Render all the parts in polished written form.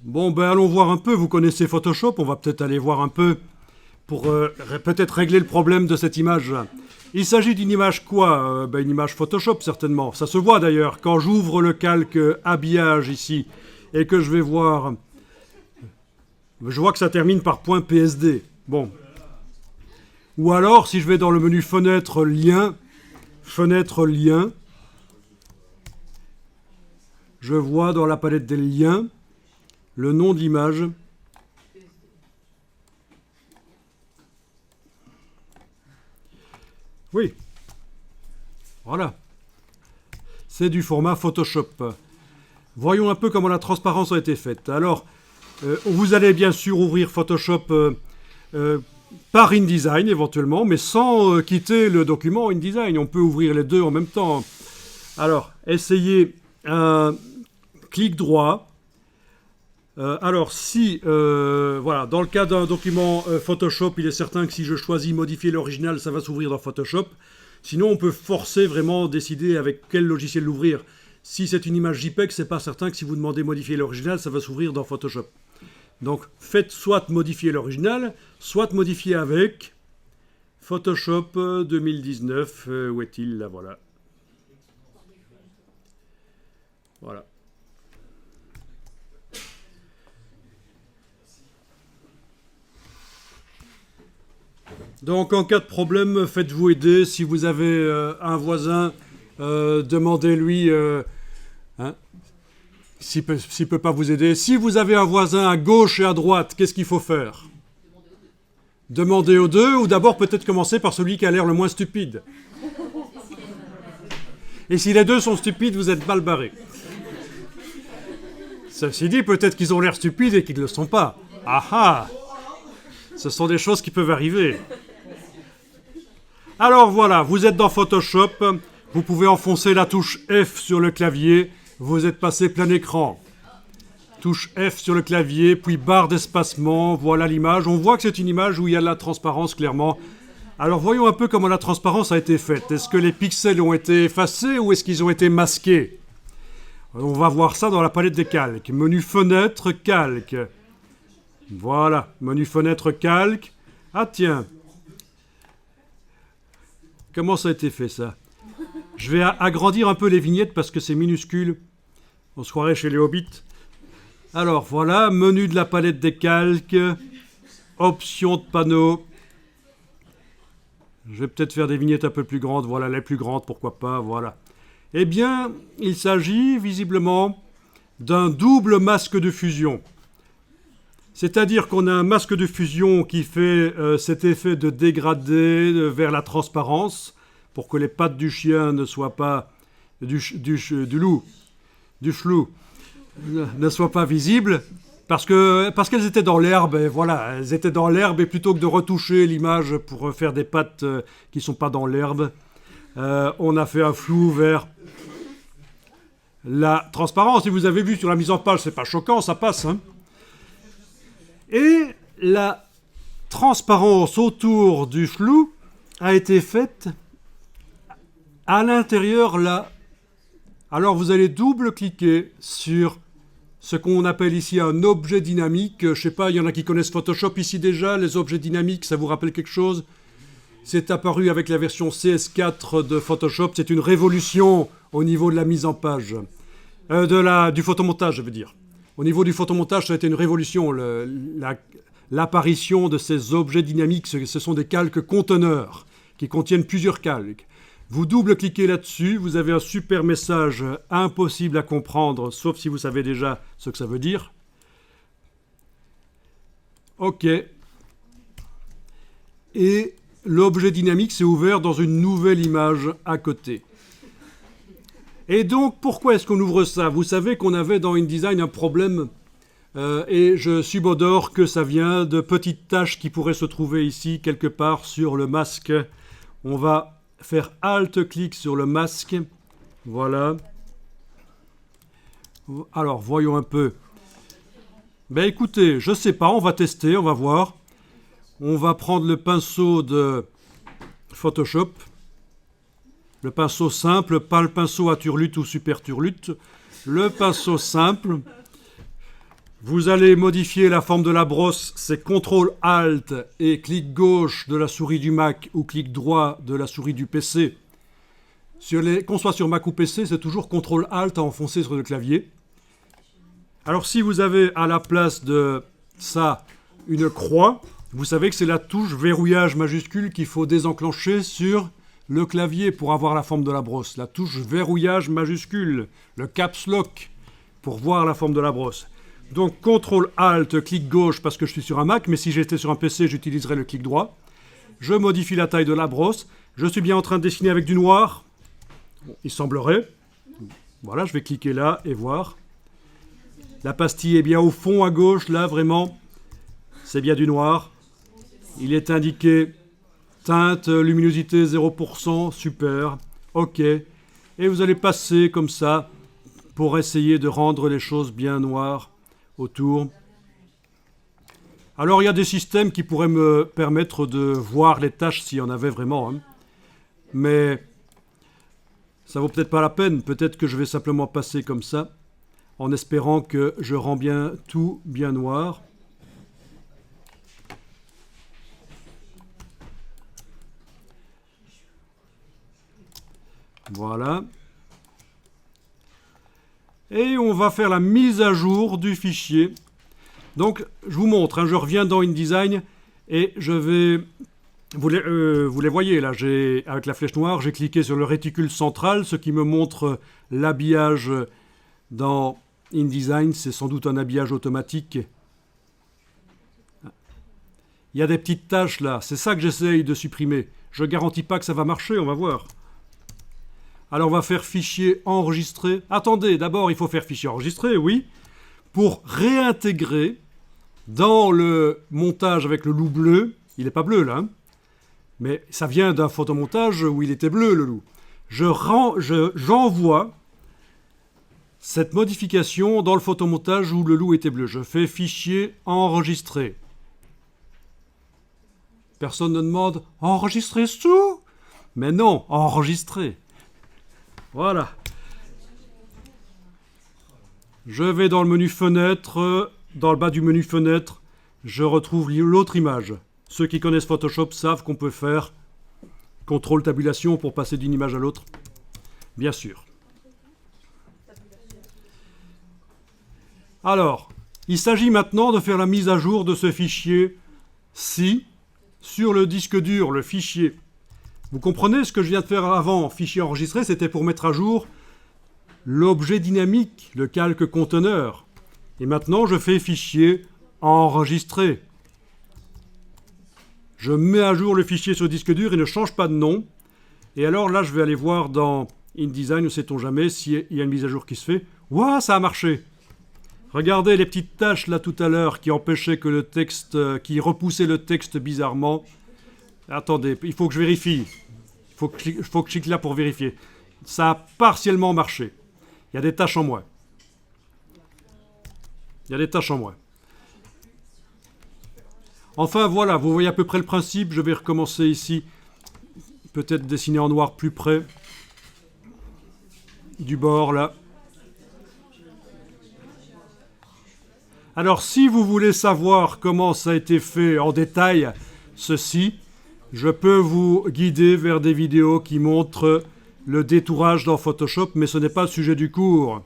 Bon, ben allons voir un peu. Vous connaissez Photoshop, on va peut-être aller voir un peu pour peut-être régler le problème de cette image. Il s'agit d'une image quoi Une image Photoshop, certainement. Ça se voit d'ailleurs. Quand j'ouvre le calque habillage ici et que je vais voir... Je vois que ça termine par .psd. Bon. Ou alors, si je vais dans le menu fenêtre, lien, je vois dans la palette des liens le nom de l'image. Oui. Voilà. C'est du format Photoshop. Voyons un peu comment la transparence a été faite. Alors, vous allez bien sûr ouvrir Photoshop par InDesign éventuellement, mais sans quitter le document InDesign. On peut ouvrir les deux en même temps. Alors, essayez un clic droit. Alors, si, voilà, dans le cas d'un document Photoshop, il est certain que si je choisis modifier l'original, ça va s'ouvrir dans Photoshop. Sinon, on peut forcer vraiment décider avec quel logiciel l'ouvrir. Si c'est une image JPEG, c'est pas certain que si vous demandez modifier l'original, ça va s'ouvrir dans Photoshop. Donc, faites soit modifier l'original, soit modifier avec Photoshop 2019. Où est-il là? Voilà. Voilà. Donc, en cas de problème, faites-vous aider. Si vous avez un voisin, demandez-lui s'il ne peut pas vous aider. Si vous avez un voisin à gauche et à droite, qu'est-ce qu'il faut faire? Demandez aux deux, ou d'abord peut-être commencer par celui qui a l'air le moins stupide. Et si les deux sont stupides, vous êtes mal barré. Ceci dit, peut-être qu'ils ont l'air stupides et qu'ils ne le sont pas. Ah ah! Ce sont des choses qui peuvent arriver. Alors voilà, vous êtes dans Photoshop, vous pouvez enfoncer la touche F sur le clavier, vous êtes passé plein écran. Touche F sur le clavier, puis barre d'espacement, voilà l'image. On voit que c'est une image où il y a de la transparence clairement. Alors voyons un peu comment la transparence a été faite. Est-ce que les pixels ont été effacés ou est-ce qu'ils ont été masqués? On va voir ça dans la palette des calques. Menu fenêtre, calque. Voilà, menu fenêtre, calque. Ah tiens. Comment ça a été fait, ça? Je vais agrandir un peu les vignettes parce que c'est minuscule. On se croirait chez les hobbits. Alors, voilà, menu de la palette des calques. Options de panneau. Je vais peut-être faire des vignettes un peu plus grandes. Voilà, les plus grandes, pourquoi pas, voilà. Eh bien, il s'agit visiblement d'un double masque de fusion. C'est-à-dire qu'on a un masque de fusion qui fait cet effet de dégradé vers la transparence pour que les pattes du chien ne soient pas du loup, du chlou, ne soient pas visibles parce qu'elles étaient dans l'herbe. Et voilà, elles étaient dans l'herbe et plutôt que de retoucher l'image pour faire des pattes qui ne sont pas dans l'herbe, on a fait un flou vers la transparence. Si vous avez vu sur la mise en page, c'est pas choquant, ça passe, hein. Et la transparence autour du flou a été faite à l'intérieur là. Alors vous allez double-cliquer sur ce qu'on appelle ici un objet dynamique. Je ne sais pas, il y en a qui connaissent Photoshop ici déjà. Les objets dynamiques, ça vous rappelle quelque chose? C'est apparu avec la version CS4 de Photoshop. C'est une révolution au niveau de la mise en page. Du photomontage, je veux dire. Au niveau du photomontage, ça a été une révolution. L'apparition de ces objets dynamiques, ce sont des calques conteneurs qui contiennent plusieurs calques. Vous double-cliquez là-dessus, vous avez un super message impossible à comprendre, sauf si vous savez déjà ce que ça veut dire. OK. Et l'objet dynamique s'est ouvert dans une nouvelle image à côté. Et donc, pourquoi est-ce qu'on ouvre ça? Vous savez qu'on avait dans InDesign un problème, et je subodore que ça vient de petites taches qui pourraient se trouver ici, quelque part, sur le masque. On va faire Alt-clic sur le masque. Voilà. Alors, voyons un peu. Ben écoutez, je sais pas, on va tester, on va voir. On va prendre le pinceau de Photoshop. Le pinceau simple, pas le pinceau à turlute ou super turlute. Le pinceau simple. Vous allez modifier la forme de la brosse, c'est CTRL-ALT et clic gauche de la souris du Mac ou clic droit de la souris du PC. Qu'on soit sur Mac ou PC, c'est toujours CTRL-ALT à enfoncer sur le clavier. Alors si vous avez à la place de ça une croix, vous savez que c'est la touche verrouillage majuscule qu'il faut désenclencher sur le clavier pour avoir la forme de la brosse. La touche verrouillage majuscule, le caps lock, pour voir la forme de la brosse. Donc CTRL-ALT, clic gauche parce que je suis sur un Mac, mais si j'étais sur un PC, j'utiliserais le clic droit. Je modifie la taille de la brosse. Je suis bien en train de dessiner avec du noir. Il semblerait. Voilà, je vais cliquer là et voir. La pastille est bien au fond à gauche, là, vraiment. C'est bien du noir. Il est indiqué teinte, luminosité 0%, super. OK. Et vous allez passer comme ça pour essayer de rendre les choses bien noires autour. Alors, il y a des systèmes qui pourraient me permettre de voir les tâches s'il y en avait vraiment. Hein. Mais ça vaut peut-être pas la peine. Peut-être que je vais simplement passer comme ça, en espérant que je rends bien tout bien noir. Voilà. Et on va faire la mise à jour du fichier. Donc, je vous montre, hein, je reviens dans InDesign et je vais... Vous les voyez, là, avec la flèche noire, j'ai cliqué sur le réticule central, ce qui me montre l'habillage dans InDesign. C'est sans doute un habillage automatique. Il y a des petites tâches, là. C'est ça que j'essaye de supprimer. Je ne garantis pas que ça va marcher, on va voir. Alors, on va faire fichier enregistré. Attendez, d'abord, il faut faire fichier enregistré, oui, pour réintégrer dans le montage avec le loup bleu. Il n'est pas bleu, là, hein, mais ça vient d'un photomontage où il était bleu, le loup. J'envoie cette modification dans le photomontage où le loup était bleu. Je fais fichier enregistré. Personne ne demande enregistrer tout? Mais non, enregistrer. Voilà. Je vais dans le menu fenêtre. Dans le bas du menu fenêtre, je retrouve l'autre image. Ceux qui connaissent Photoshop savent qu'on peut faire contrôle tabulation pour passer d'une image à l'autre. Bien sûr. Alors, il s'agit maintenant de faire la mise à jour de ce fichier-ci sur le disque dur, le fichier. Vous comprenez ce que je viens de faire avant, fichier enregistré, c'était pour mettre à jour l'objet dynamique, le calque conteneur. Et maintenant, je fais fichier enregistré. Je mets à jour le fichier sur le disque dur, il ne change pas de nom. Et alors là, je vais aller voir dans InDesign, ne sait-on jamais, s'il y a une mise à jour qui se fait. Ouah, ça a marché! Regardez les petites tâches là tout à l'heure qui empêchaient que le texte, qui repoussaient le texte bizarrement. Attendez, il faut que je vérifie. Il faut que je clique là pour vérifier. Ça a partiellement marché. Il y a des tâches en moins. Il y a des tâches en moins. Enfin voilà, vous voyez à peu près le principe. Je vais recommencer ici. Peut-être dessiner en noir plus près du bord là. Alors si vous voulez savoir comment ça a été fait en détail, ceci, je peux vous guider vers des vidéos qui montrent le détourage dans Photoshop, mais ce n'est pas le sujet du cours.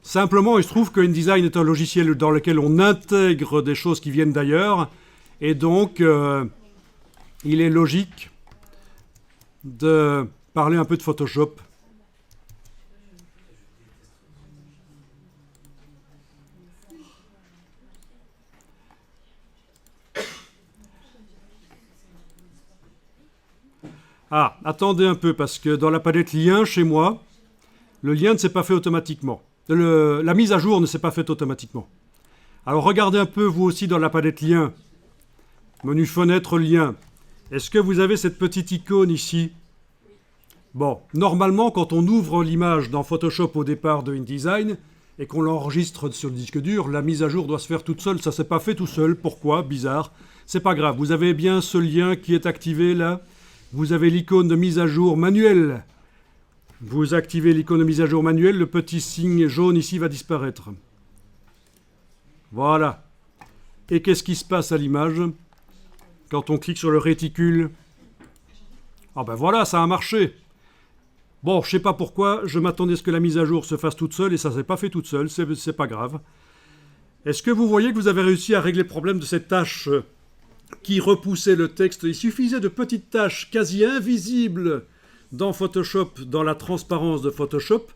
Simplement, il se trouve que InDesign est un logiciel dans lequel on intègre des choses qui viennent d'ailleurs, et donc il est logique de parler un peu de Photoshop. Ah, attendez un peu, parce que dans la palette lien, chez moi, le lien ne s'est pas fait automatiquement. La mise à jour ne s'est pas faite automatiquement. Alors regardez un peu, vous aussi, dans la palette lien. Menu fenêtre lien. Est-ce que vous avez cette petite icône ici? Bon, normalement, quand on ouvre l'image dans Photoshop au départ de InDesign et qu'on l'enregistre sur le disque dur, la mise à jour doit se faire toute seule. Ça ne s'est pas fait tout seul. Pourquoi? Bizarre. C'est pas grave. Vous avez bien ce lien qui est activé là. Vous avez l'icône de mise à jour manuelle. Vous activez l'icône de mise à jour manuelle, le petit signe jaune ici va disparaître. Voilà. Et qu'est-ce qui se passe à l'image quand on clique sur le réticule? Ah ben voilà, ça a marché. Bon, je sais pas pourquoi, je m'attendais à ce que la mise à jour se fasse toute seule et ça s'est pas fait toute seule, c'est pas grave. Est-ce que vous voyez que vous avez réussi à régler le problème de cette tâche qui repoussait le texte? Il suffisait de petites tâches quasi invisibles dans Photoshop, dans la transparence de Photoshop,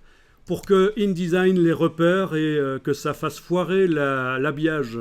pour que InDesign les repère et que ça fasse foirer l'habillage.